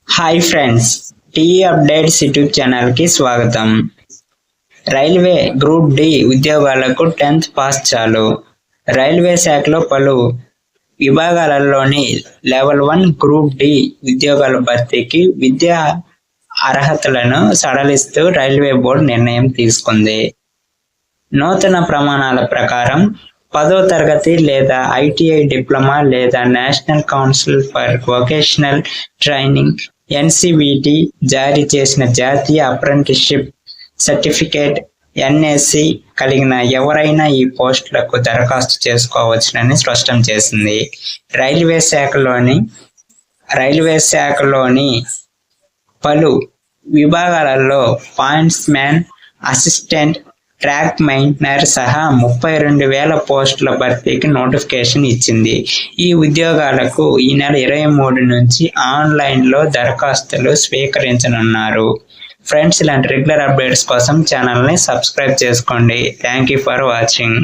Hi friends, TE updates YouTube ఛానల్కి స్వాగతం. Railway group D ఉద్యోగాలకు 10th పాస్ చాలు. రైల్వే శాఖలో పలు విభాగాలలోని లెవెల్ 1 గ్రూప్ డి ఉద్యోగాల భర్తీకి విద్యా అర్హతలను సడలిస్తూ రైల్వే బోర్డు నిర్ణయం తీసుకుంది. నూతన ప్రమాణాల ప్రకారం 10వ తరగతి లేదా ఐటీఐ డిప్లొమా లేదా national council for vocational training ఎన్సివిటి జారీ చేసిన జాతీయ అప్రెంటిస్షిప్ సర్టిఫికేట్ ఎన్ఏసి కలిగిన ఎవరైనా ఈ పోస్టులకు దరఖాస్తు చేసుకోవచ్చునని స్పష్టం చేసింది. రైల్వే శాఖలోని పలు విభాగాలలో points man, assistant, track maintainer సహా 32,000 పోస్టుల భర్తీకి నోటిఫికేషన్ ఇచ్చింది. ఈ ఉద్యోగాలకు ఈ నెల 23 నుంచి ఆన్లైన్లో దరఖాస్తులు స్వీకరించనున్నారు. ఫ్రెండ్స్, ఇలాంటి రెగ్యులర్ అప్డేట్స్ కోసం ఛానల్ని సబ్స్క్రైబ్ చేసుకోండి. Thank you for watching.